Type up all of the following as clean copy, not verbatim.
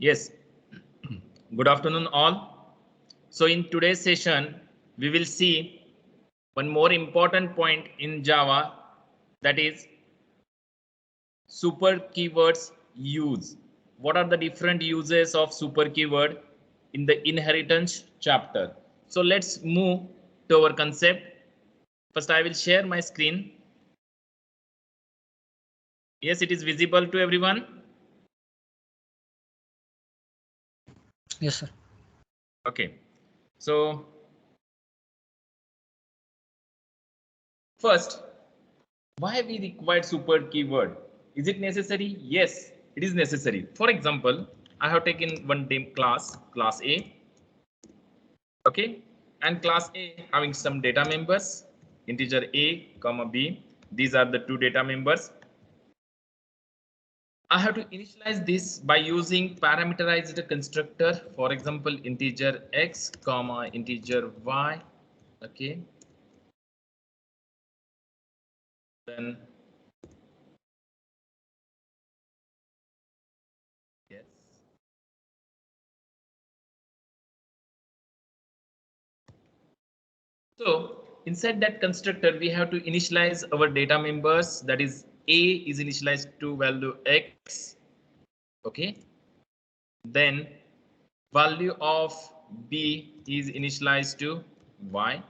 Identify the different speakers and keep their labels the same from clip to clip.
Speaker 1: Yes, good afternoon all. So in today's session, we will see one more important point in Java, that is super keywords use. What are the different uses of super keyword in the inheritance chapter? So let's move to our concept. First, I will share my screen. Yes, it is visible to everyone.
Speaker 2: Yes, sir.
Speaker 1: Okay, so first, why we require super keyword? Is it necessary? Yes, it is necessary. For example, I have taken one class A, okay, and class A having some data members, integer A, comma B. These are the two data members. I have to initialize this by using parameterized constructor. For example, integer X, comma integer Y, okay. Then yes. So inside that constructor, we have to initialize our data members. That is, A is initialized to value X. Okay. Then value of B is initialized to Y.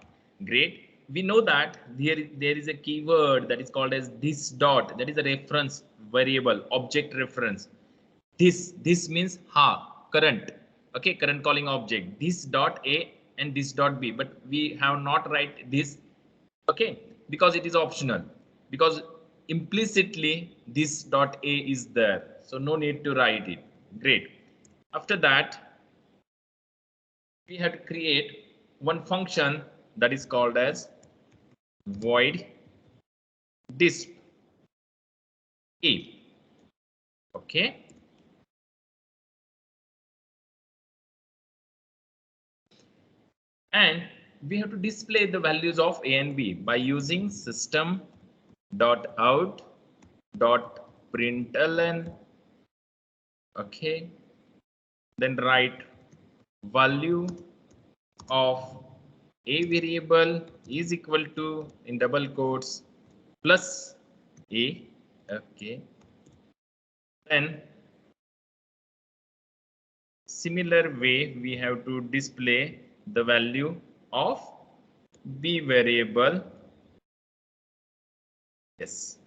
Speaker 1: Great. We know that there is a keyword that is called as this dot. That is a reference variable, object reference. This means current. Okay, current calling object. This dot A and this dot B, but we have not write this, okay, because it is optional, because implicitly this dot A is there, so no need to write it. Great. After that, we have to create one function that is called as void disp A. Okay. And we have to display the values of A and B by using System.out.println. Okay. Then write value of A variable is equal to, in double quotes, plus A. Okay. Then similar way, we have to display the value of B variable. Yes.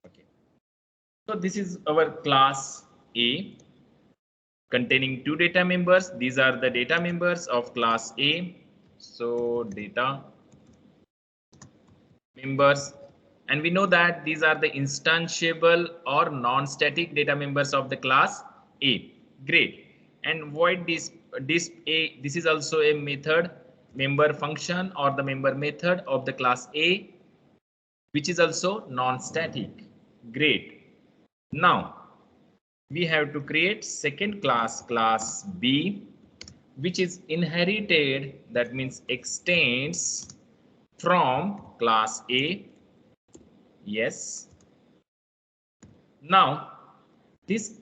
Speaker 1: Okay. So this is our class A containing two data members. These are the data members of class A. So data members, and we know that these are the instantiable or non-static data members of the class A. Great. And void disp A, this is also a method, member function or the member method of the class A, which is also non-static. Great. Now we have to create second class B, which is inherited, that means extends from class A. Yes. Now this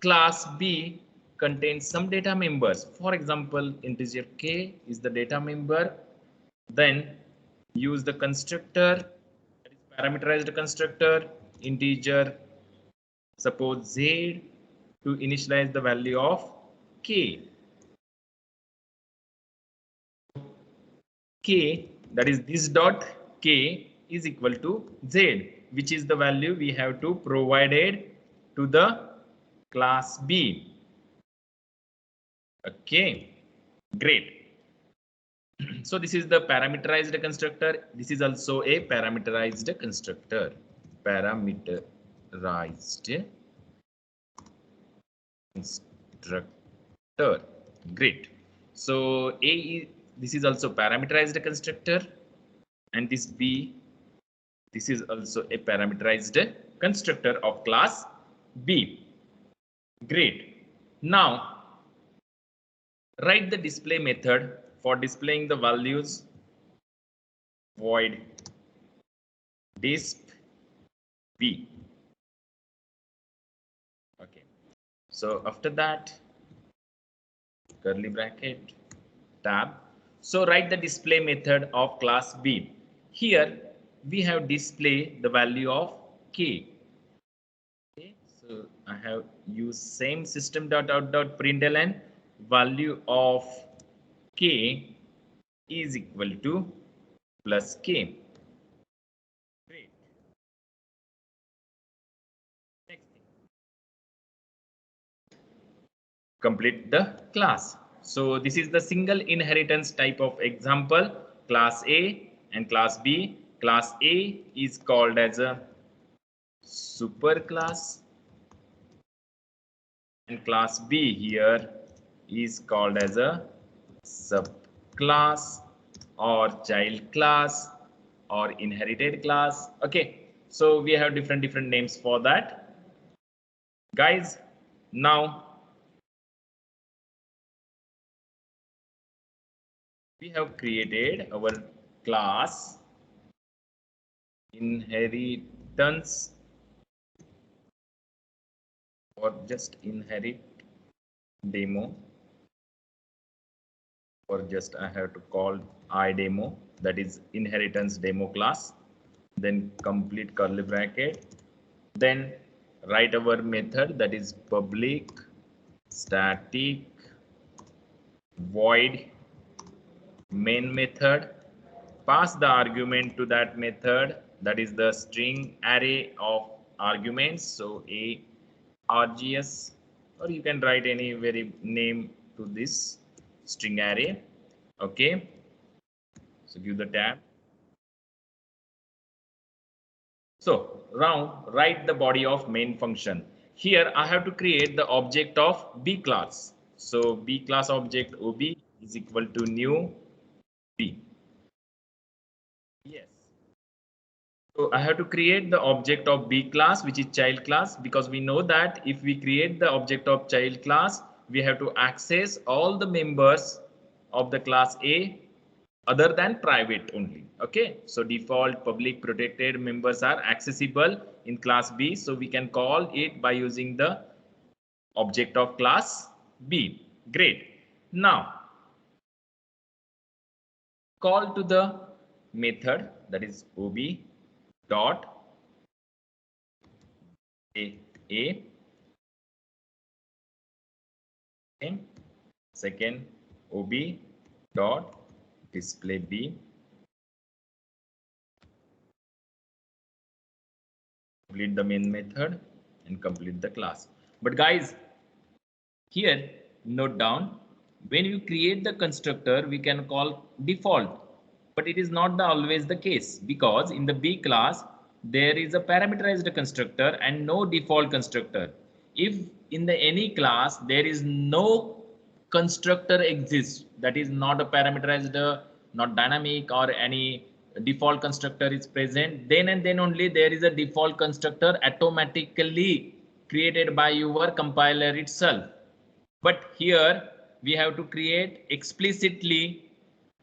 Speaker 1: class B contains some data members. For example, integer K is the data member. Then use the constructor, that is parameterized constructor, integer, suppose Z, to initialize the value of K. K, that is this dot K, is equal to Z, which is the value we have to provided to the class B. Okay, great. So this is the parameterized constructor. This is also a parameterized constructor. Parameterized constructor. Great. So this is also parameterized constructor, and this B, this is also a parameterized constructor of class B. Great. Now write the display method for displaying the values. Void disp B. So after that, curly bracket, tab. So write the display method of class B. Here we have display the value of k. Okay, so I have used same system.out.println value of k is equal to plus k. Great. Next thing, complete the class. So this is the single inheritance type of example, class A and class B. Class A is called as a superclass and class B here is called as a subclass or child class or inherited class. Okay, so we have different names for that, guys. Now we have created our class inheritance or just inherit demo, or just I have to call idemo, that is inheritance demo class. Then complete curly bracket, then write our method, that is public static void main method. Pass the argument to that method, that is the string array of arguments. So a args, or you can write any very name to this string array. Okay, so give the tab. So now write the body of main function. Here I have to create the object of B class. So B class object OB is equal to new B. Yes. So I have to create the object of B class, which is child class, because we know that if we create the object of child class, we have to access all the members of the class A other than private only. Okay, so default public protected members are accessible in class B, so we can call it by using the object of class B. Great. Now call to the method, that is OB dot a and second OB dot display B. Complete the main method and complete the class. But guys, here note down, when you create the constructor, we can call default, but it is not always the case, because in the B class there is a parameterized constructor and no default constructor. If in the any class there is no constructor exists, that is not a parameterized, not dynamic, or any default constructor is present, then and then only there is a default constructor automatically created by your compiler itself. But here we have to create explicitly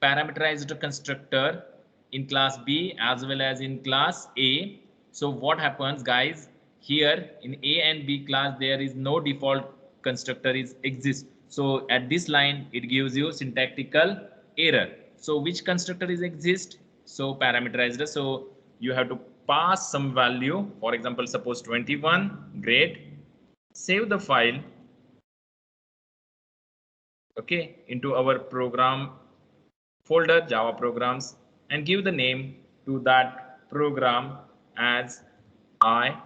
Speaker 1: parameterized constructor in class B as well as in class A. So what happens, guys, here in A and B class there is no default constructor is exists. So at this line it gives you syntactical error. So which constructor is exist? So parameterized. So you have to pass some value, for example suppose 21. Great. Save the file, okay, into our program folder Java programs, and give the name to that program as I.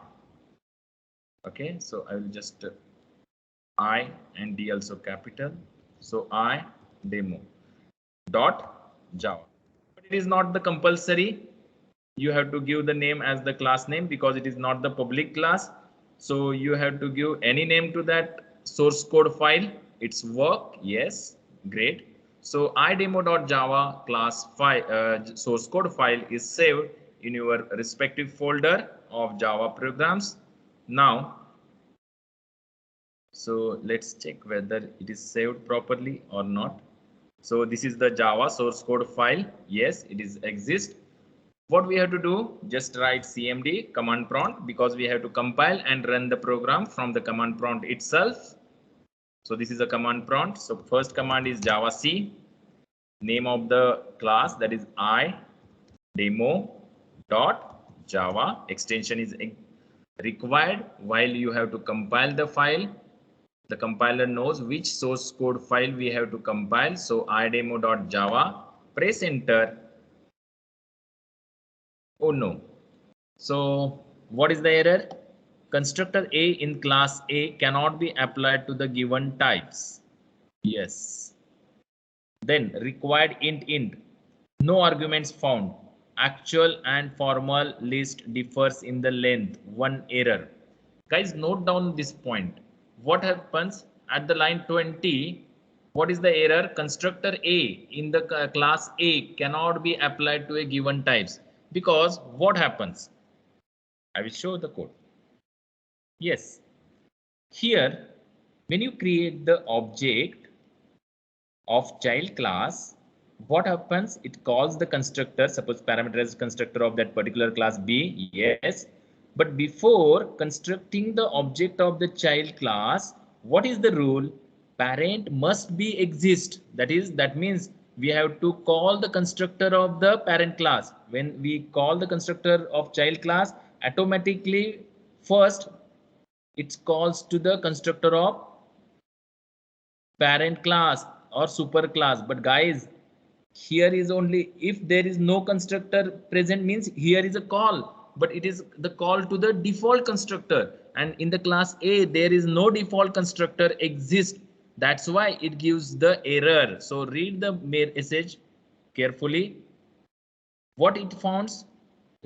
Speaker 1: Okay, so I will just I and D also capital, so I demo dot Java. But it is not the compulsory, you have to give the name as the class name because it is not the public class. So you have to give any name to that source code file. It's work. Yes, great. So idemo.java class file, source code file is saved in your respective folder of Java programs. Now, so let's check whether it is saved properly or not. So this is the Java source code file. Yes, it is exist. What we have to do, just write cmd command prompt, because we have to compile and run the program from the command prompt itself. So this is a command prompt. So first command is Java C, name of the class, that is I demo dot Java. Extension is required while you have to compile the file. The compiler knows which source code file we have to compile. So idemo.java, press enter. Oh no. So what is the error? Constructor A in class A cannot be applied to the given types. Yes. Then required int. No arguments found. Actual and formal list differs in the length. One error. Guys, note down this point. What happens at the line 20? What is the error? Constructor A in the class A cannot be applied to a given types. Because what happens? I will show the code. Yes. Here, when you create the object of child class, what happens? It calls the constructor, suppose parameterized constructor of that particular class B. Yes. But before constructing the object of the child class, what is the rule? Parent must be exist. That means we have to call the constructor of the parent class. When we call the constructor of child class, automatically first it calls to the constructor of parent class or super class. But guys, here is only if there is no constructor present, means here is a call, but it is the call to the default constructor, and in the class A there is no default constructor exist. That's why it gives the error. So read the message carefully. What it founds?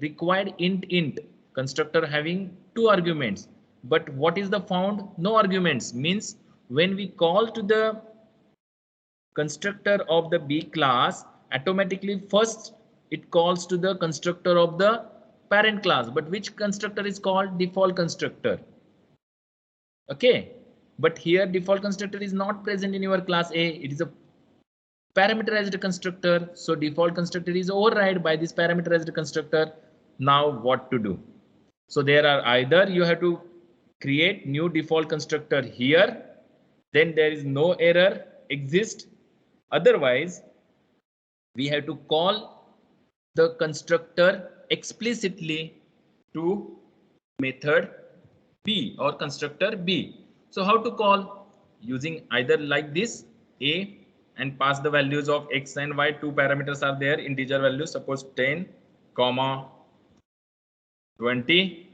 Speaker 1: Required int constructor having two arguments. But what is the found? No arguments, means when we call to the constructor of the B class, automatically first it calls to the constructor of the parent class. But which constructor is called? Default constructor. Okay. But here default constructor is not present in your class A. It is a parameterized constructor. So default constructor is override by this parameterized constructor. Now what to do? So there are either you have to create new default constructor here, then there is no error exist. Otherwise, we have to call the constructor explicitly to method B or constructor B. So how to call? Using either like this A and pass the values of X and Y. Two parameters are there, integer values, suppose 10, 20.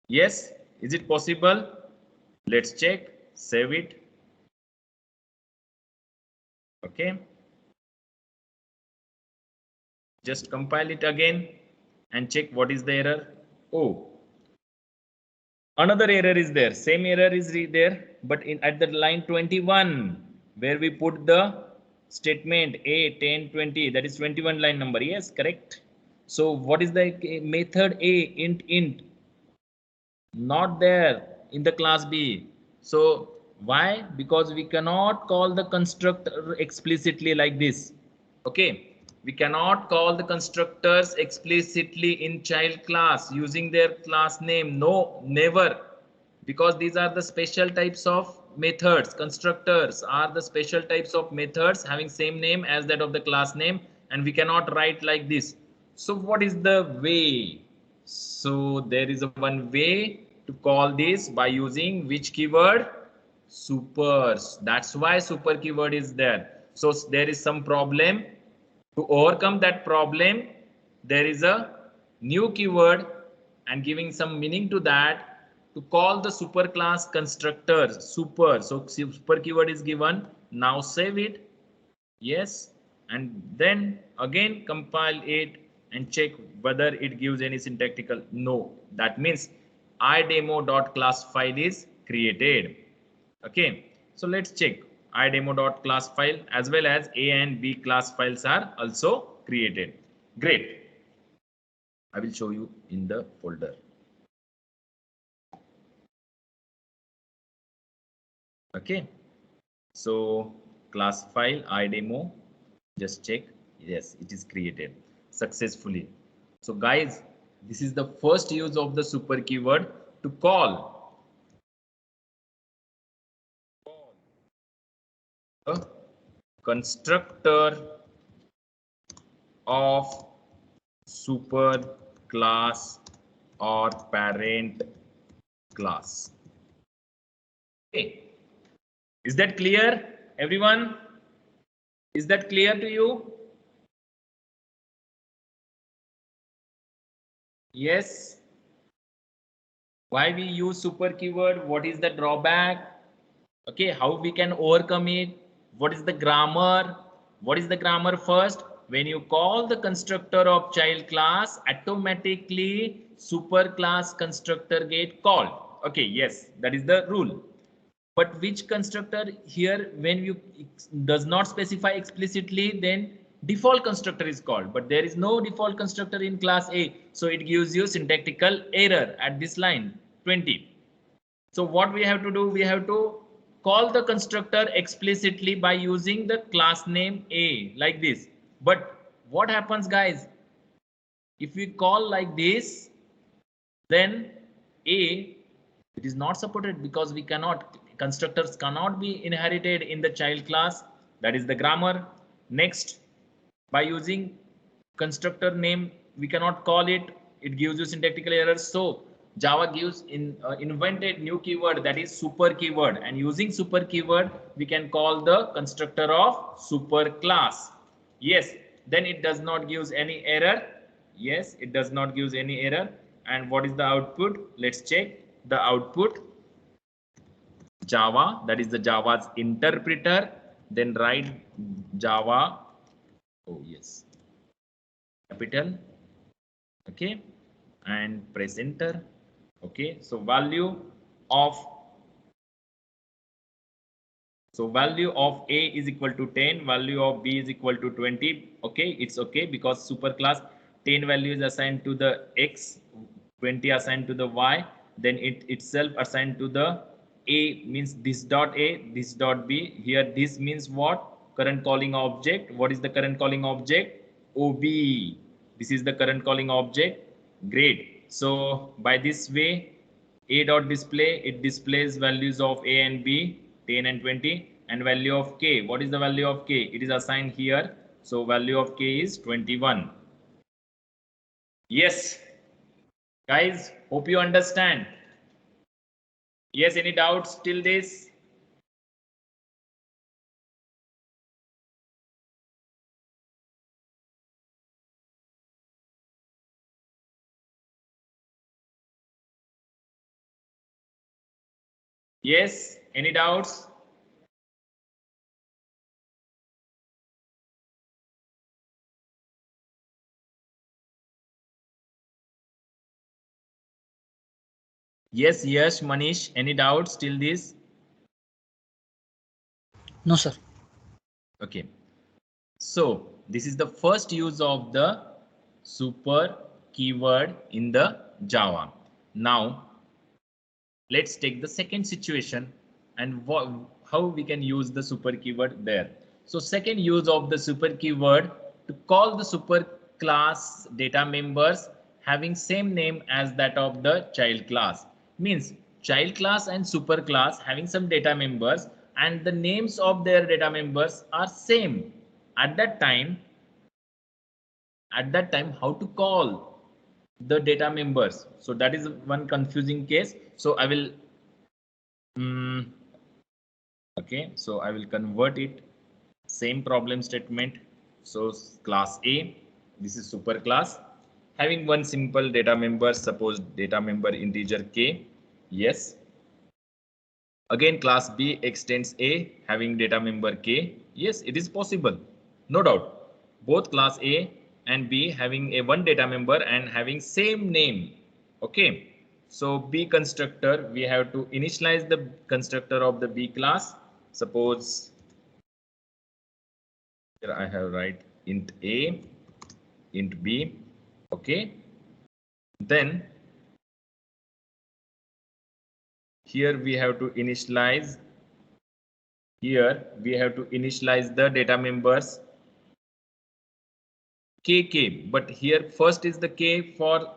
Speaker 1: Yes, is it possible? Let's check, save it. Okay. Just compile it again and check what is the error. Oh, another error is there. Same error is there, but at the line 21, where we put the statement A 10 20, that is 21 line number. Yes, correct. So what is the method A int? Not there in the class B. So why? Because we cannot call the constructor explicitly like this. Okay, we cannot call the constructors explicitly in child class using their class name. No, never. Because these are the special types of methods. Constructors are the special types of methods having same name as that of the class name, and we cannot write like this. So what is the way? So there is a one way to call this by using which keyword? Supers. That's why super keyword is there. So there is some problem. To overcome that problem, there is a new keyword and giving some meaning to that to call the superclass constructors super. So super keyword is given. Now save it. Yes, and then again compile it and check whether it gives any syntactical. No, that means idemo.class file is created. Okay, so let's check idemo.class file as well as A and B class files are also created. Great. I will show you in the folder. Okay, so class file idemo, just check. Yes, it is created successfully. So guys, this is the first use of the super keyword to call constructor of superclass or parent class. Okay. Is that clear, everyone? Is that clear to you? Yes. Why we use super keyword? What is the drawback? Okay, how we can overcome it? What is the grammar? What is the grammar first? When you call the constructor of child class, automatically superclass constructor get called. Okay, yes, that is the rule. But which constructor here, when you does not specify explicitly, then default constructor is called, but there is no default constructor in class A, so it gives you syntactical error at this line 20. So what we have to do, we have to call the constructor explicitly by using the class name A like this. But what happens, guys, if we call like this, then A, it is not supported because we cannot, constructors cannot be inherited in the child class. That is the grammar. Next, by using constructor name, we cannot call it. It gives you syntactical errors. So Java gives invented new keyword, that is super keyword, and using super keyword we can call the constructor of super class. Yes, then it does not give any error. Yes, it does not give any error. And what is the output? Let's check the output. Java, that is the Java's interpreter. Then write Java. Oh yes, capital. Okay, and press enter. Okay, so value of A is equal to 10, value of B is equal to 20. Okay, it's okay because superclass 10 value is assigned to the X, 20 assigned to the Y, then it itself assigned to the A, means this dot A, this dot B. Here this means what? Current calling object. What is the current calling object? OB. This is the current calling object. Great. So by this way, A dot display, it displays values of A and B, 10 and 20, and value of K. What is the value of K? It is assigned here. So value of K is 21. Yes, guys, hope you understand. Yes, any doubts till this? Yes, any doubts? Yes, yes, Manish, any doubts till this?
Speaker 2: No, sir.
Speaker 1: Okay. So this is the first use of the super keyword in the Java. Now let's take the second situation and how we can use the super keyword there. So second use of the super keyword to call the super class data members having same name as that of the child class, means child class and super class having some data members and the names of their data members are same. At that time how to call the data members? So that is one confusing case. So I will okay, so I will convert it. Same problem statement. So class A, this is super class having one simple data member, suppose data member integer K. Yes. Again, class B extends A having data member K. Yes, it is possible. No doubt. Both class A and B having a one data member and having same name. Okay. So B constructor, we have to initialize the constructor of the B class. Suppose here I have write int A, int B. Okay. Then here we have to initialize. Here we have to initialize the data members KK, but here first is the K for,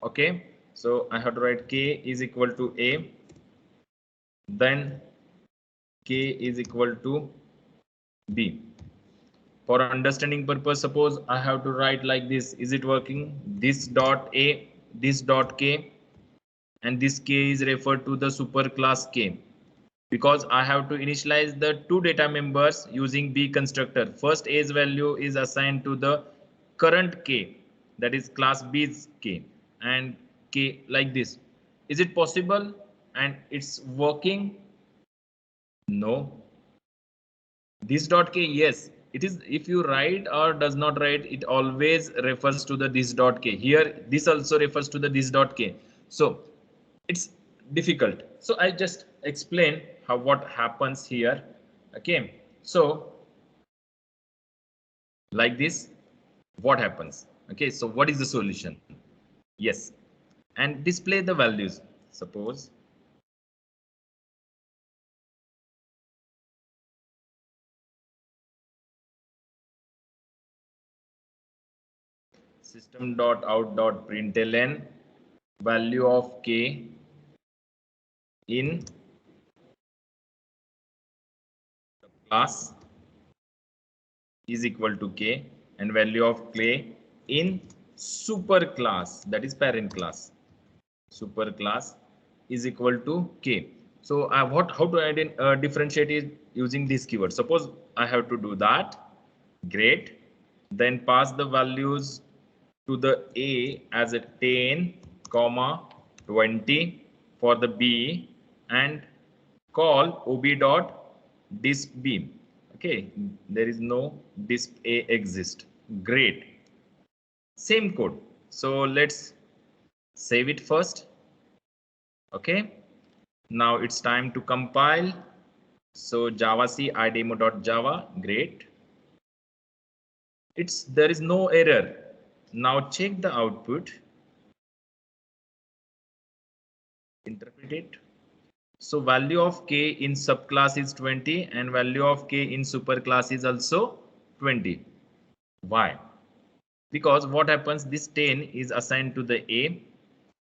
Speaker 1: okay, so I have to write K is equal to A, then K is equal to B. For understanding purpose, suppose I have to write like this. Is it working? This dot A, this dot K, and this K is referred to the superclass K, because I have to initialize the two data members using B constructor. First A's value is assigned to the current K, that is class B's K, and K like this. Is it possible and it's working? No. This dot K, yes, it is. If you write or does not write, it always refers to the this dot K. Here, this also refers to the this dot K. So it's difficult. So I just explain how what happens here. Okay, so like this, what happens? Okay, so what is the solution? Yes, and display the values. Suppose System.out.println value of K in class is equal to K, and value of K in superclass, that is parent class, superclass is equal to K. So how to differentiate it using this keyword? Suppose I have to do that. Great. Then pass the values to the A as a 10, 20 for the B, and call ob.dispB. Okay, there is no dispA exist. Great. Same code. So let's save it first. Okay, now it's time to compile. So javac idemo.java. Great. There is no error. Now check the output. Interpret it. So value of K in subclass is 20 and value of K in superclass is also 20. Why? Because what happens, this 10 is assigned to the A,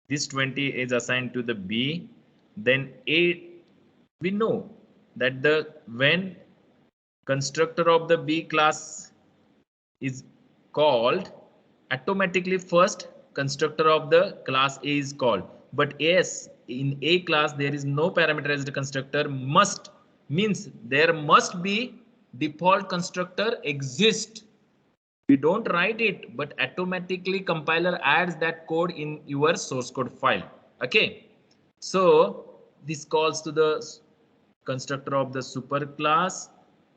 Speaker 1: this 20 is assigned to the B, then A, we know that when constructor of the B class is called, automatically first constructor of the class A is called. But yes, in A class there is no parameterized constructor. Must means there must be default constructor exist. We don't write it, but automatically compiler adds that code in your source code file. Okay, so this calls to the constructor of the superclass.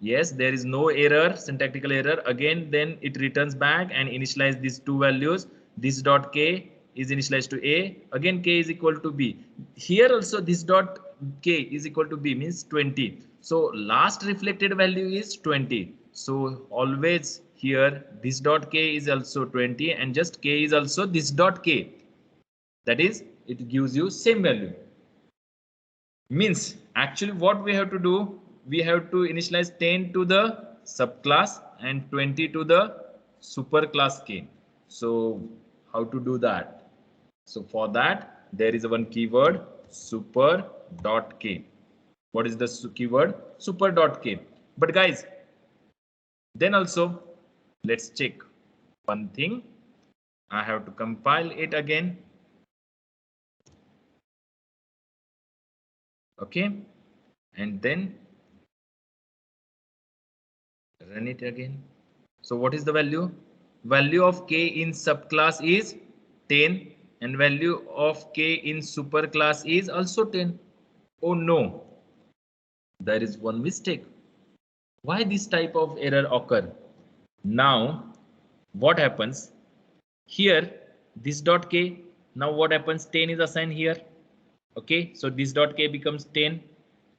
Speaker 1: Yes, there is no error, syntactical error. Again, then it returns back and initialize these two values. This dot K is initialized to A. Again, K is equal to B. Here also this dot K is equal to B means 20. So last reflected value is 20. So always here this dot K is also 20 and just K is also this dot K. That is, it gives you same value. Means actually what we have to do, we have to initialize 10 to the subclass and 20 to the superclass K. So how to do that? So for that there is one keyword super.k. What is the keyword? Super.k. But guys, then also let's check one thing. I have to compile it again. Okay, and then run it again. So what is the value? Value of K in subclass is 10 and value of K in superclass is also 10. Oh no, there is one mistake. Why this type of error occur? Now what happens here, this dot K, now what happens, 10 is assigned here. Okay, so this dot K becomes 10.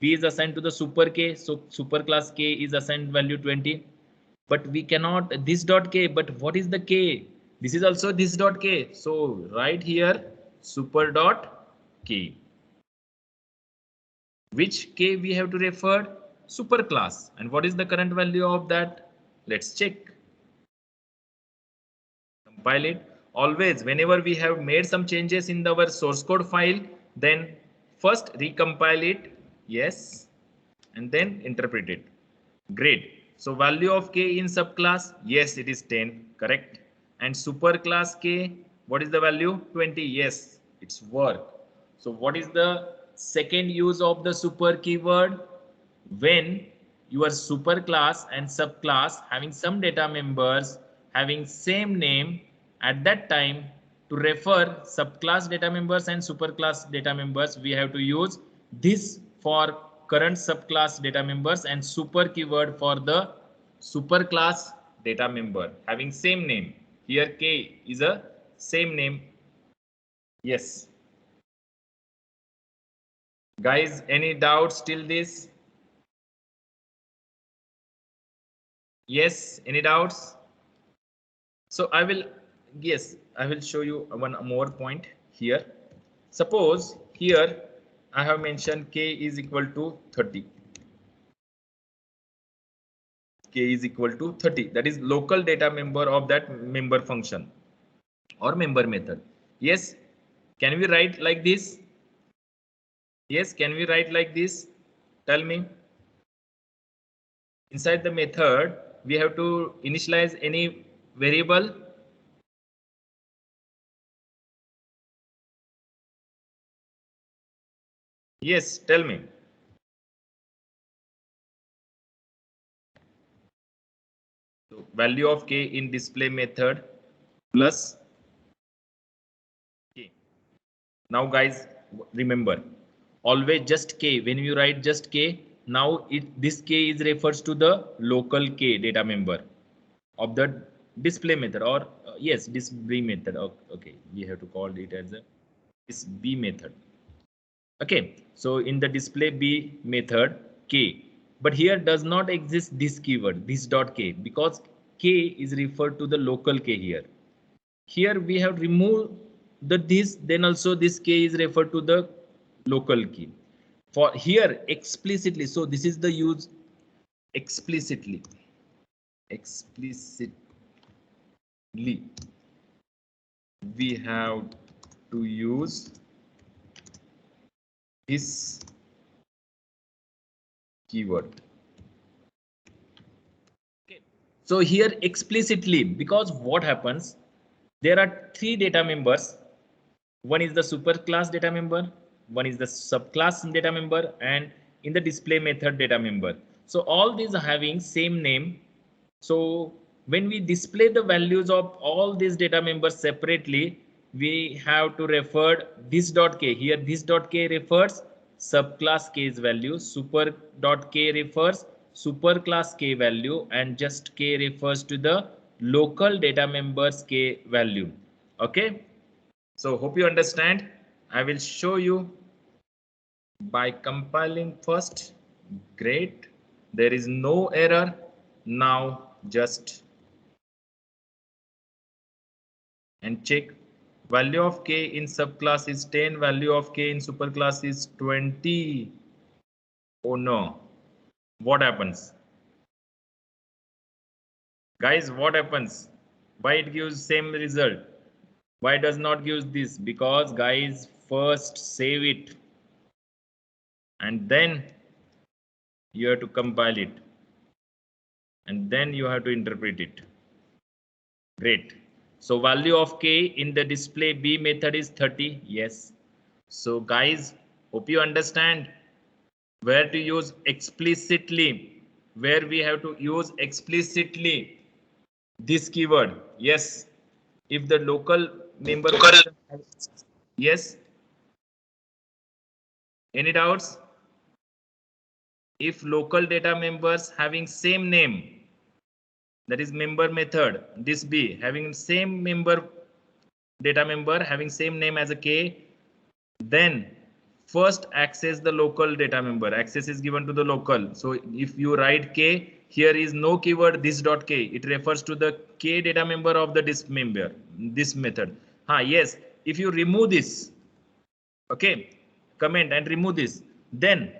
Speaker 1: B is assigned to the super K, so superclass K is assigned value 20. But we cannot this dot K, but what is the K? This is also this dot K. So right here super dot K. Which K we have to refer? Superclass. And what is the current value of that? Let's check. Compile it. Always whenever we have made some changes in our source code file, then first recompile it. Yes. And then interpret it. Great. So value of k in subclass, yes, it is 10, correct. And superclass k, what is the value? 20, yes, it's work. So what is the second use of the super keyword? When your superclass and subclass having some data members having same name, at that time to refer subclass data members and superclass data members, we have to use this for current subclass data members and super keyword for the superclass data member having same name. Here k is a same name. Yes. Guys, any doubts till this? Yes, any doubts? So I will, yes, I will show you one more point here. Suppose here I have mentioned k is equal to 30. K is equal to 30. That is local data member of that member function or member method. Yes, can we write like this? Yes, can we write like this? Tell me. Inside the method, we have to initialize any variable. Yes, tell me. So value of k in display method plus k. Now guys, remember, always just k. When you write just k, now this k is refers to the local k data member of the display method, or yes, display method. Okay, we have to call it as a this b method. Okay, so in the display b method k, but here does not exist this keyword this dot k because k is referred to the local k here. Here we have removed the this, then also this k is referred to the local key. For here explicitly, so this is the use explicitly. Explicitly, we have to use this keyword. Okay. So here explicitly, because what happens, there are three data members. One is the superclass data member, one is the subclass data member, and in the display method data member. So all these are having same name. So when we display the values of all these data members separately, we have to refer this dot k. Here this dot k refers subclass k's value, super dot k refers superclass k value, and just k refers to the local data members k value. Okay. So hope you understand. I will show you by compiling first. Great. There is no error. Now just and check. Value of k in subclass is 10. Value of k in superclass is 20. Oh no. What happens? Guys, what happens? Why it gives same result? Why does not give this? Because guys, first save it and then you have to compile it and then you have to interpret it. Great. So value of k in the display b method is 30. Yes. So guys, hope you understand where to use explicitly, where we have to use explicitly this keyword. Yes. If the local member function, yes. Any doubts? If local data members having same name, that is member method, this b having same member data member having same name as a k, then first access the local data member. Access is given to the local. So if you write k, here is no keyword this dot k. It refers to the k data member of the disk member, this method. Yes, if you remove this, okay, comment and remove this, then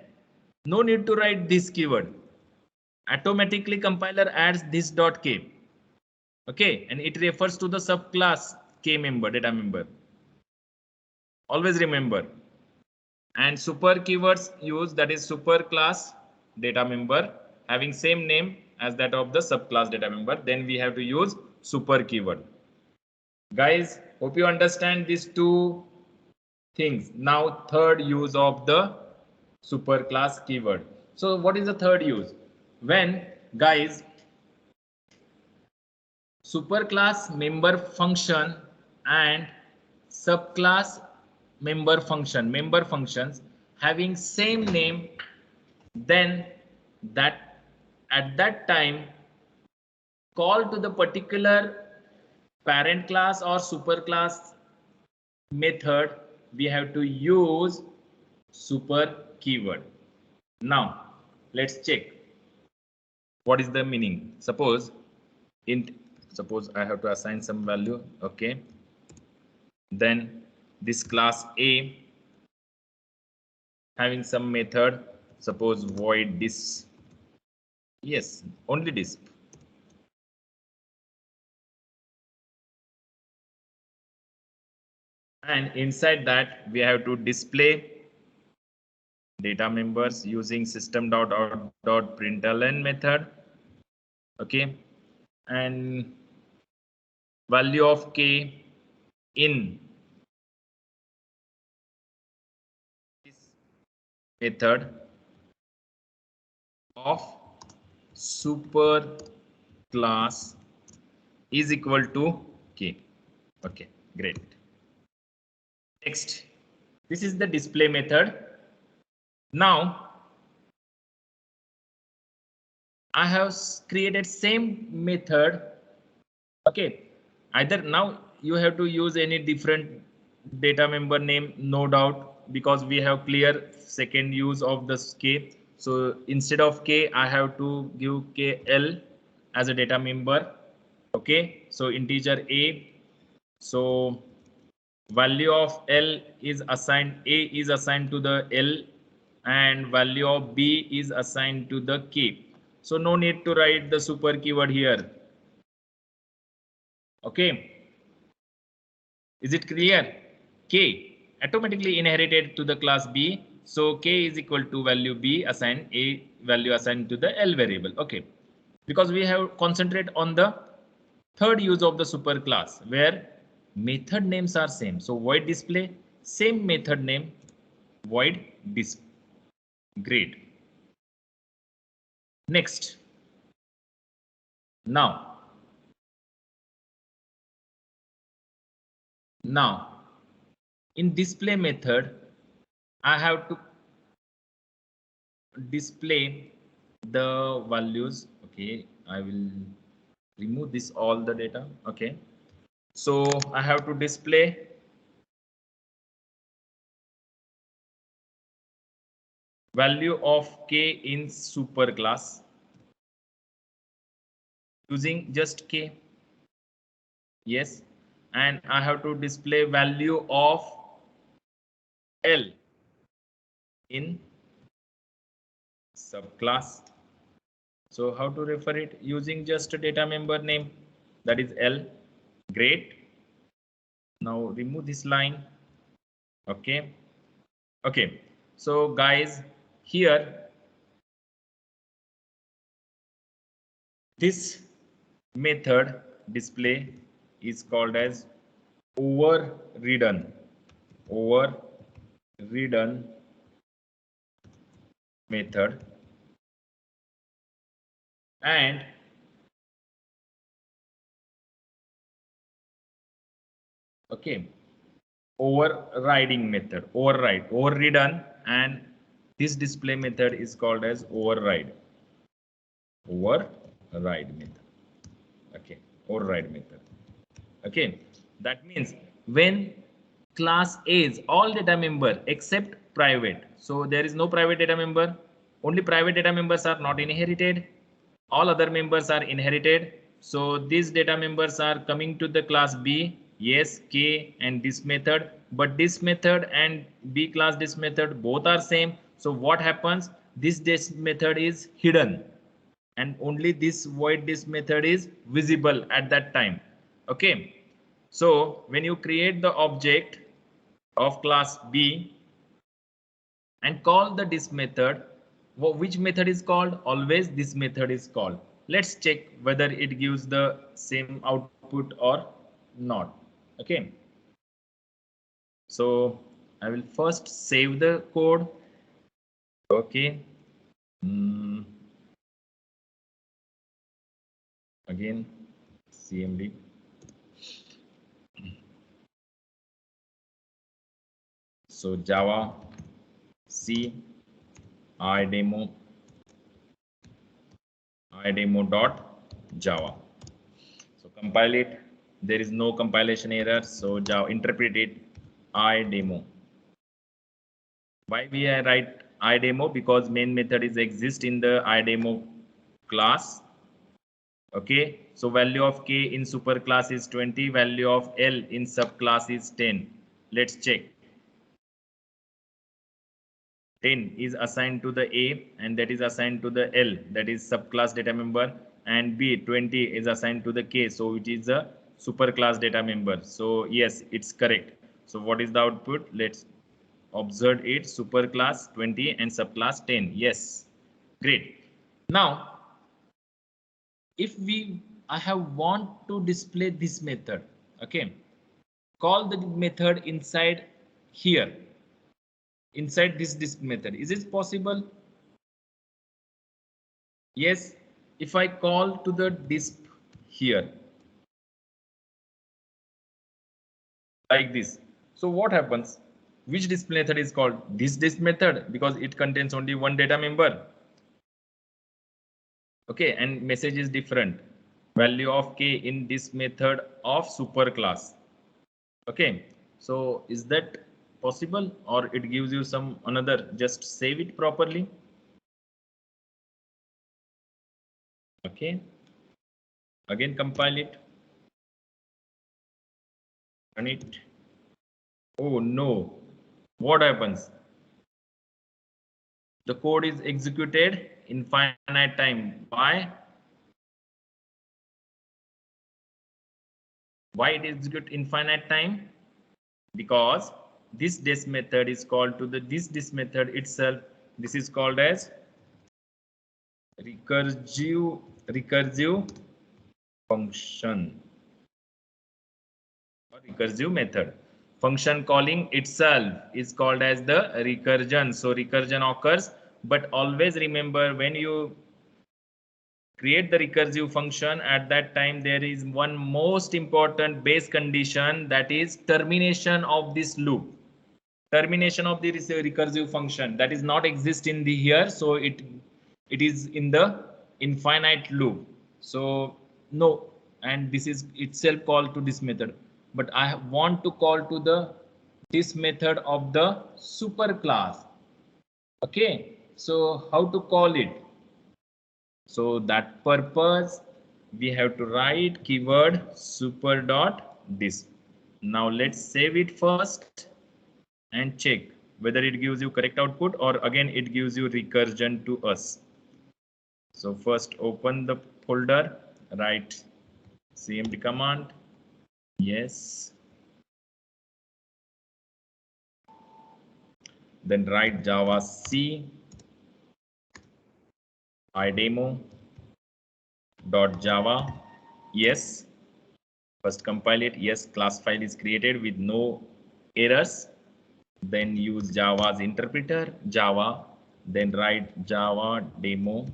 Speaker 1: no need to write this keyword. Automatically compiler adds this dot k. Okay, and it refers to the subclass k member data member. Always remember. And super keywords use, that is super class data member having same name as that of the subclass data member, then we have to use super keyword. Guys, hope you understand these two things. Now third use of the superclass keyword. So what is the third use? When guys superclass member function and subclass member functions having same name, then that at that time call to the particular parent class or superclass method, we have to use super keyword. Now let's check what is the meaning. Suppose I have to assign some value. Okay, then this class A having some method, suppose void this, yes, only this. And inside that we have to display data members using System.out.println method. Okay, and value of k in this method of super class is equal to k. Okay, great. Next, this is the display method. Now I have created same method. Okay, either now you have to use any different data member name, no doubt, because we have clear second use of the k. So instead of k, I have to give kl as a data member. Okay, so integer a. So value of l is assigned, a is assigned to the l, and value of b is assigned to the k. So no need to write the super keyword here. Okay, is it clear? K automatically inherited to the class b, so k is equal to value b assigned, a value assigned to the l variable. Okay, because we have concentrate on the third use of the super class where method names are same. So void display, same method name, void display. Great. Next, now in display method I have to display the values. Okay, I will remove this all the data. Okay, so I have to display value of k in superclass using just k. Yes, and I have to display value of l in subclass. So how to refer it? Using just a data member name, that is l. Great. Now remove this line. Okay. Okay. So guys, here this method display is called as overridden method, and okay, overriding method, overridden, and this display method is called as override method. Okay, override method. Okay, that means when class A's all data member except private, so there is no private data member, only private data members are not inherited, all other members are inherited. So these data members are coming to the class B, yes, K and this method, but this method and B class this method both are same. So what happens, this method is hidden and only this void this method is visible at that time. Okay, so when you create the object of class B and call the this method, which method is called? Always this method is called. let's check whether it gives the same output or not. Okay, so I will first save the code. Okay. Again, cmd. So Java C idemo.java. So compile it. There is no compilation error. So Java interpret it idemo. Why we write idemo? Because main method is exist in the idemo class. Okay. So value of k in superclass is 20. Value of L in subclass is 10. Let's check. 10 is assigned to the A and that is assigned to the L, that is subclass data member, and B 20 is assigned to the K, so it is a superclass data member. So yes, it's correct. So what is the output? Let's observe it. Superclass 20 and subclass 10. Yes, great. Now if I have want to display this method, okay, call the method inside here, inside this method. Is it possible? Yes, if I call to the disp here like this, so what happens? Which display method is called? This disp method, because it contains only one data member. Okay, and message is different. Value of k in this method of superclass. Okay, so is that possible, or it gives you some another? Just save it properly. Okay, again compile it, run it. Oh no, what happens? The code is executed in finite time. Why it execute in finite time? Because this dis method is called to the this method itself. This is called as recursive function or recursive method. Function calling itself is called as the recursion. So recursion occurs, but always remember, when you create the recursive function, at that time there is one most important base condition, that is termination of this loop. Termination of the recursive function that is not exist in the here, so it is in the infinite loop. So no, and this is itself called to this method, but I want to call to the this method of the superclass. Okay, so how to call it? So that purpose we have to write keyword super dot disp. Now let's save it first and check whether it gives you correct output or again it gives you recursion to us. So first open the folder, write cmd command. Yes. Then write java c idemo.java. Yes. First compile it. Yes, class file is created with no errors. Then use Java's interpreter, Java. Then write Java demo.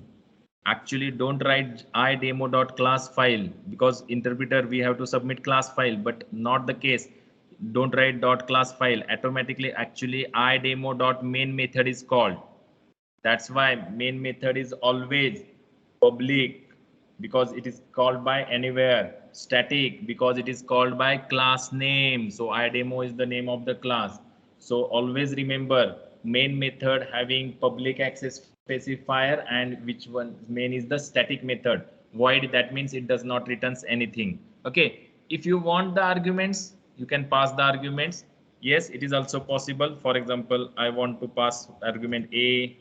Speaker 1: Actually, don't write idemo.class file, because interpreter we have to submit class file, but not the case. Don't write .class file. Automatically, actually, idemo.main method is called. That's why main method is always public, because it is called by anywhere. Static, because it is called by class name. So idemo is the name of the class. So always remember, main method having public access specifier, and which one main is the static method. Void, that means it does not returns anything. Okay, if you want the arguments, you can pass the arguments. Yes, it is also possible. For example, I want to pass argument A,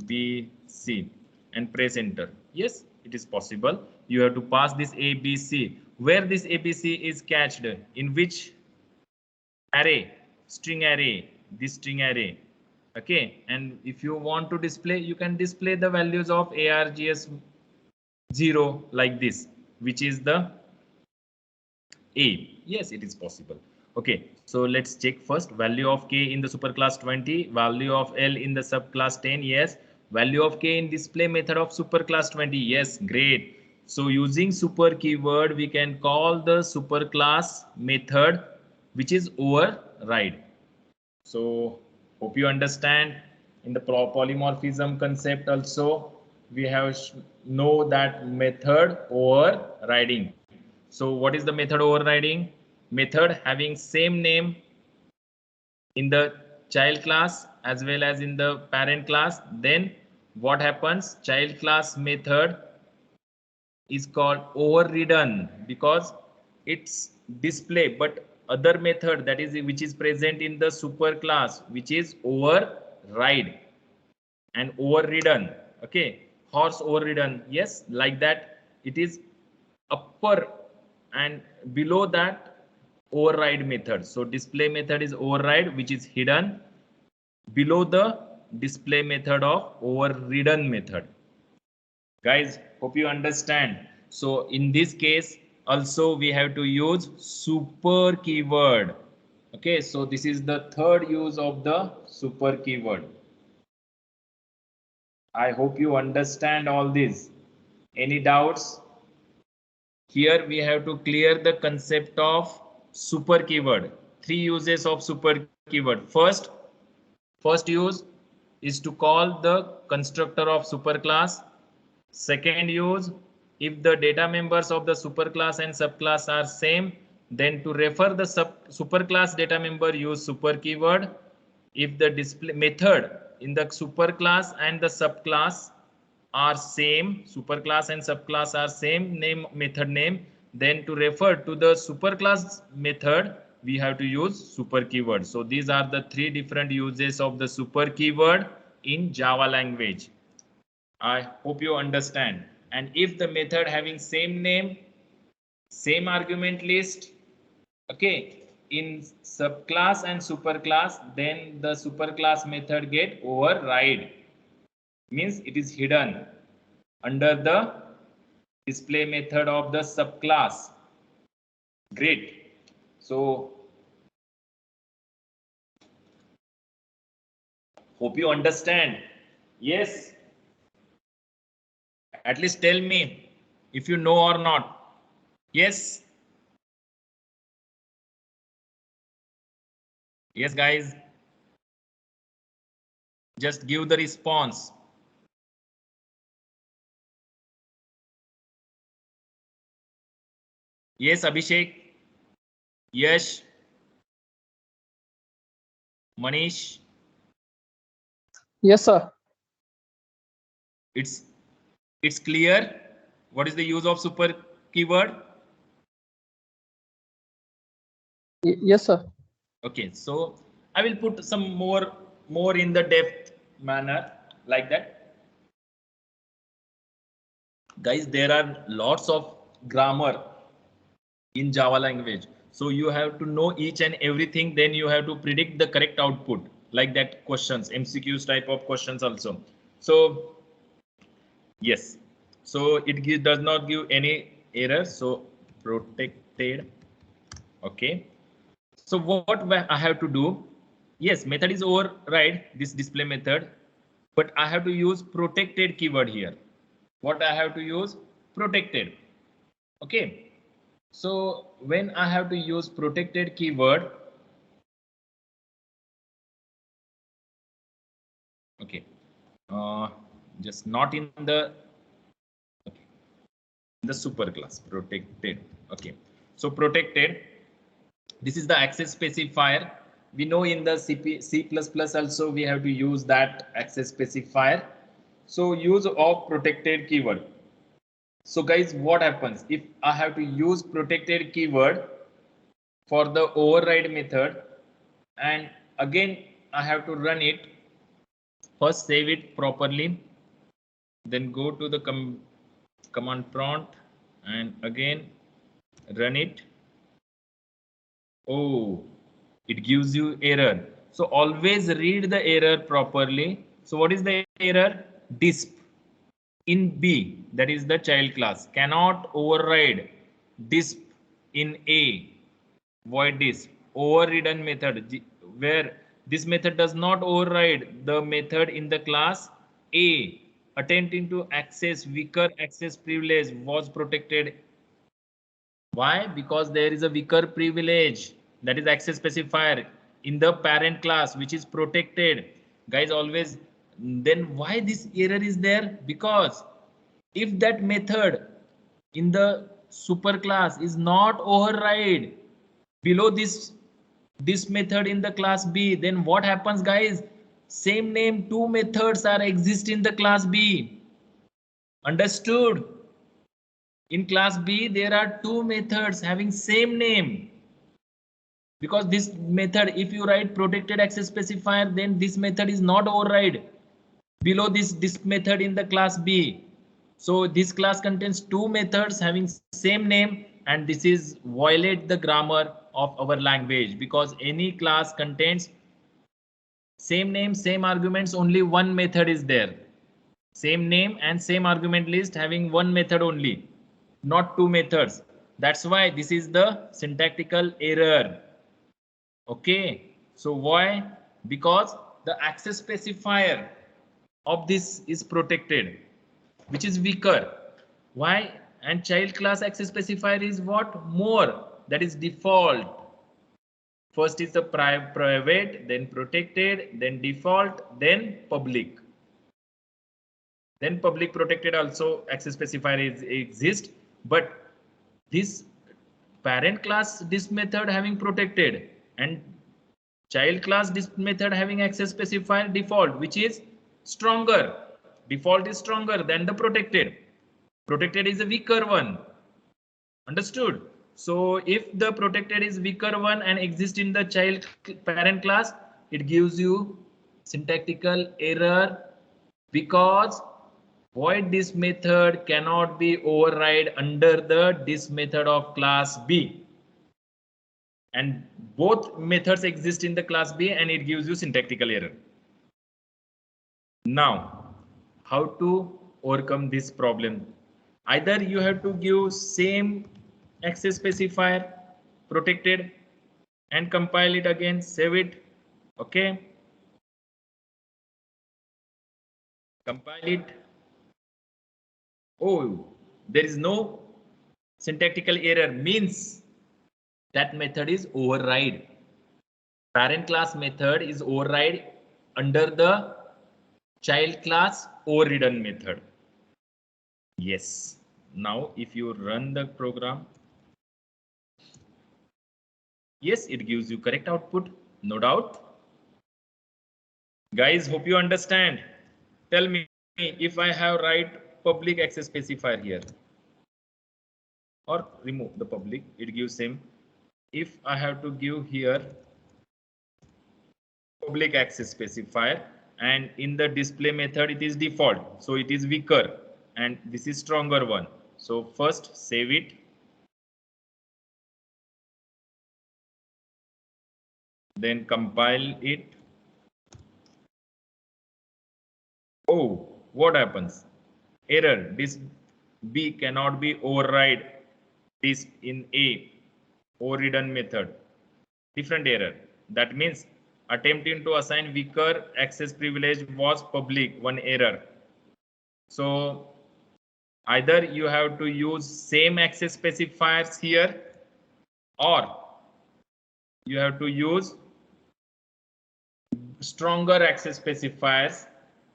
Speaker 1: B, C and press enter. Yes, it is possible. You have to pass this A, B, C. Where this A, B, C is cached? In which array? String array. This string array. Okay. And if you want to display, you can display the values of args 0 like this, which is the A. Yes, it is possible. Okay, so let's check first. Value of K in the superclass 20, value of L in the subclass 10. Yes, value of K in display method of superclass 20. Yes, great. So using super keyword, we can call the superclass method, which is override. So hope you understand. In the polymorphism concept also, we have know that method overriding. So what is the method overriding? Method having same name in the child class as well as in the parent class. Then what happens? Child class method is called overridden because it's display, but other method that is which is present in the super class, which is override and overridden. Okay, horse overridden. Yes, like that. It is upper and below that override method. So display method is override, which is hidden below the display method of overridden method. Guys, hope you understand. So in this case also we have to use super keyword. Okay, so this is the third use of the super keyword. I hope you understand all this. Any doubts? Here we have to clear the concept of super keyword. Three uses of super keyword. First use is to call the constructor of superclass. Second use, if the data members of the superclass and subclass are same, then to refer the superclass data member, use super keyword. If the display method in the superclass and the subclass are same, superclass and subclass are same name method name, then to refer to the superclass method, we have to use super keyword. So these are the three different uses of the super keyword in Java language. I hope you understand. And if the method having same name, same argument list, okay, in subclass and superclass, then the superclass method get override. Means it is hidden under the display method of the subclass. Great. So hope you understand. Yes. At least tell me if you know or not. Yes. Yes, guys. Just give the response. Yes, Abhishek. Yash. Manish.
Speaker 2: Yes, sir.
Speaker 1: It's clear. What is the use of super keyword?
Speaker 2: Yes, sir.
Speaker 1: Okay, so I will put some more in the depth manner like that. Guys, there are lots of grammar in Java language. So you have to know each and everything, then you have to predict the correct output like that questions, MCQs type of questions also. So yes, so it does not give any error. So protected. Okay. So what I have to do? Yes, method is override this display method, but I have to use protected keyword here. What I have to use? Protected. Okay. So when I have to use protected keyword, okay, just not in the okay, the superclass protected. Okay, so protected. This is the access specifier. We know in the C++ also we have to use that access specifier. So use of protected keyword. So guys, what happens if I have to use protected keyword for the override method, and again I have to run it? First save it properly, then go to the command prompt and again run it. Oh, it gives you error. So always read the error properly. So what is the error? Disp. in B, that is the child class, cannot override disp in A, void disp, overridden method, where this method does not override the method in the class A, attempting to access weaker access privilege was protected. Why? Because there is a weaker privilege, that is access specifier in the parent class, which is protected. Guys, always, then why this error is there? Because if that method in the superclass is not override below this method in the class B, then what happens, guys? Same name, two methods are exist in the class B. Understood? In class B, there are two methods having same name. Because this method, if you write protected access specifier, then this method is not override below this method in the class B. So this class contains two methods having same name, and this is violate the grammar of our language, because any class contains same name, same arguments, only one method is there. Same name and same argument list having one method only, not two methods. That's why this is the syntactical error. Okay, so why? Because the access specifier of this is protected, which is weaker. Why? And child class access specifier is what? More, that is default. First is the private, then protected, then default, then public. Then public protected also access specifier exists, but this parent class this method having protected, and child class this method having access specifier default, which is stronger. Default is stronger than the protected. Protected is a weaker one. Understood? So if the protected is weaker one and exists in the child parent class, it gives you syntactical error, because void this method cannot be override under the this method of class B. And both methods exist in the class B, and it gives you syntactical error. Now, how to overcome this problem? Either you have to give same access specifier protected and compile it again, save it. Okay. Compile it. Oh, there is no syntactical error, means that method is override. Parent class method is override under the child class overridden method. Yes. Now, if you run the program, yes, it gives you correct output, no doubt. Guys, hope you understand. Tell me if I have write public access specifier here, or remove the public, it gives same. If I have to give here public access specifier, and in the display method it is default, so it is weaker, and this is stronger one. So first save it, then compile it. Oh, what happens? Error, this B cannot be override this in A, overridden method. Different error. That means attempting to assign weaker access privilege was public, one error. So either you have to use same access specifiers here, or you have to use stronger access specifiers,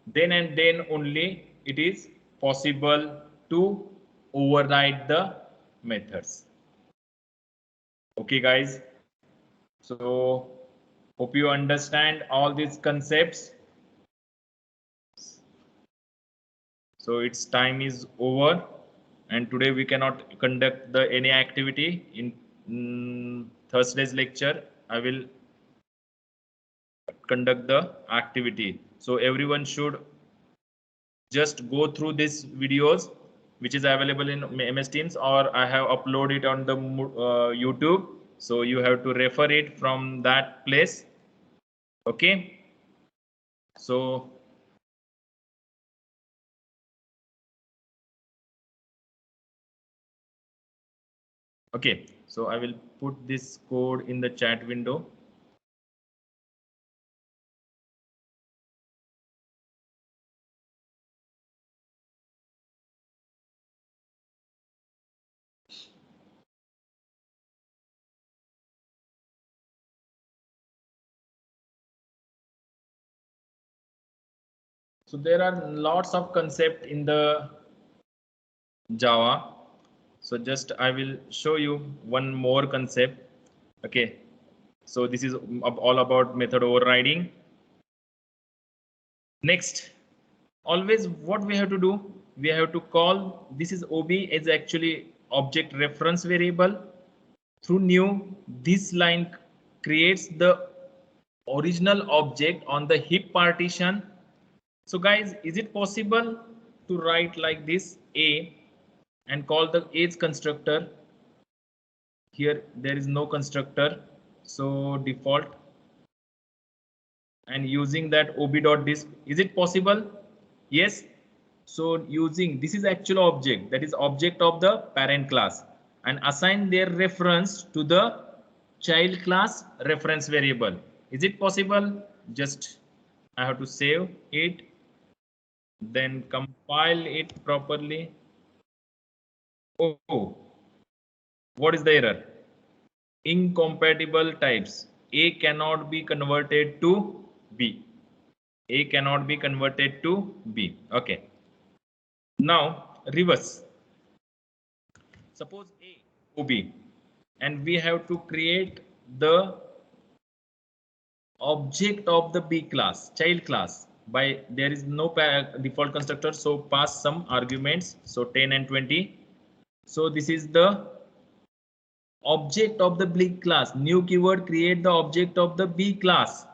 Speaker 1: then and then only it is possible to override the methods. Okay, guys. So hope you understand all these concepts. So its time is over, and today we cannot conduct any activity. In Thursday's lecture, I will conduct the activity. So everyone should just go through these videos, which is available in MS Teams, or I have uploaded it on the YouTube. So you have to refer it from that place. Okay. So Okay, so I will put this code in the chat window. So there are lots of concept in the Java. So just I will show you one more concept. Okay, so this is all about method overriding. Next, always what we have to do, we have to call, this is OB is actually object reference variable. Through new, this line creates the original object on the heap partition. So guys, is it possible to write like this A and call the age constructor? Here there is no constructor, so default, and using that ob.disp, is it possible? Yes. So using this is actual object, that is object of the parent class, and assign their reference to the child class reference variable. Is it possible? Just I have to save it, then compile it properly. Oh, what is the error? Incompatible types. A cannot be converted to B. A cannot be converted to B. Okay. Now reverse. Suppose A OB, and we have to create the object of the B class, child class. By there is no default constructor, so pass some arguments. So 10 and 20. So this is the object of the B class. New keyword, create the object of the B class,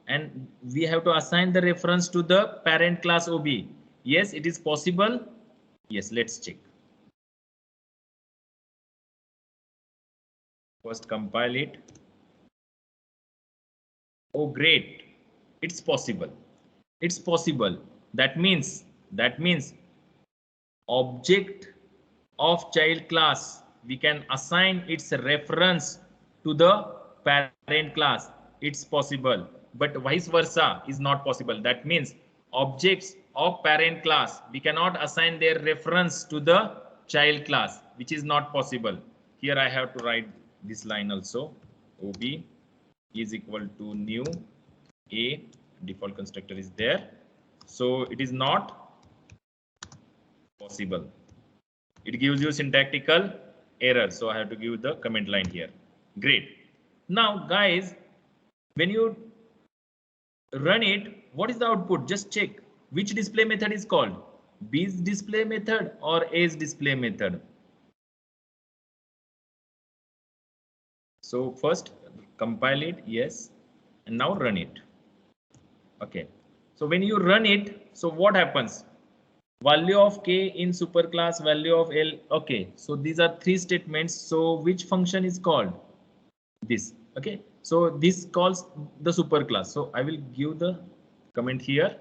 Speaker 1: and we have to assign the reference to the parent class OB. Yes, it is possible. Yes, let's check. First compile it. Oh great, it's possible. It's possible. That means object of child class, we can assign its reference to the parent class. It's possible, but vice versa is not possible. That means objects of parent class, we cannot assign their reference to the child class, which is not possible. Here I have to write this line also. OB is equal to new A, default constructor is there, so it is not possible. It gives you syntactical error, so I have to give the comment line here. Great. Now guys, when you run it, what is the output? Just check which display method is called, B's display method or A's display method. So first compile it, yes, and now run it. Okay, so when you run it, so what happens? Value of K in superclass, value of L. Okay, so these are three statements. So which function is called? This. Okay, so this calls the superclass. So I will give the comment here,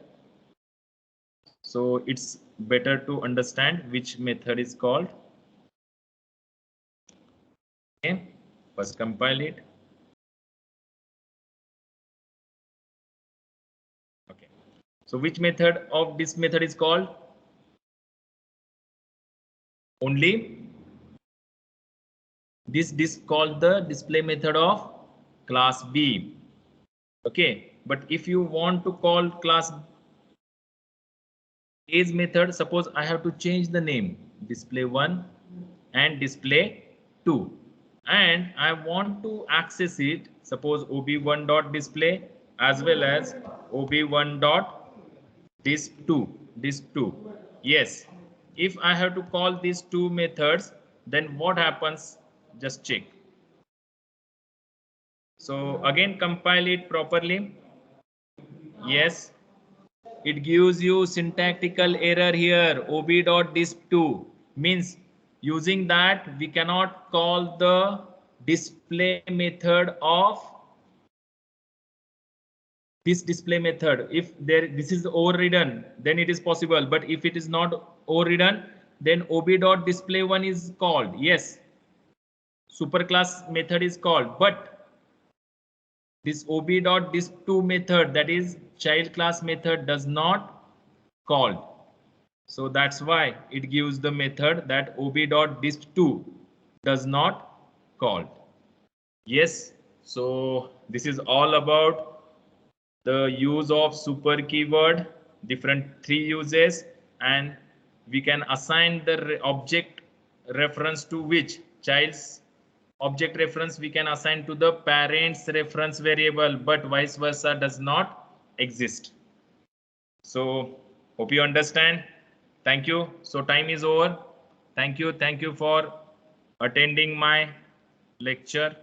Speaker 1: so it's better to understand which method is called. Okay, first compile it. Okay, so which method of this method is called? Only this called the display method of class B. Okay, but if you want to call class A's method, suppose I have to change the name, display1 and display2, and I want to access it, suppose ob1.display as well as ob1.disp2. Yes, if I have to call these two methods, then what happens? Just check. So again compile it properly. Yes, it gives you syntactical error here, ob.disp2, means using that we cannot call the display method of this display method. If this is overridden, then it is possible, but if it is not overridden, then ob.display1 is called. Yes, superclass method is called, but this ob.disp2 method, that is child class method, does not called. So that's why it gives the method that ob.disp2 does not called. Yes, so this is all about the use of super keyword, different three uses, and we can assign the object reference to which child's object reference we can assign to the parent's reference variable, but vice versa does not exist. So hope you understand. Thank you. So time is over. Thank you. Thank you for attending my lecture.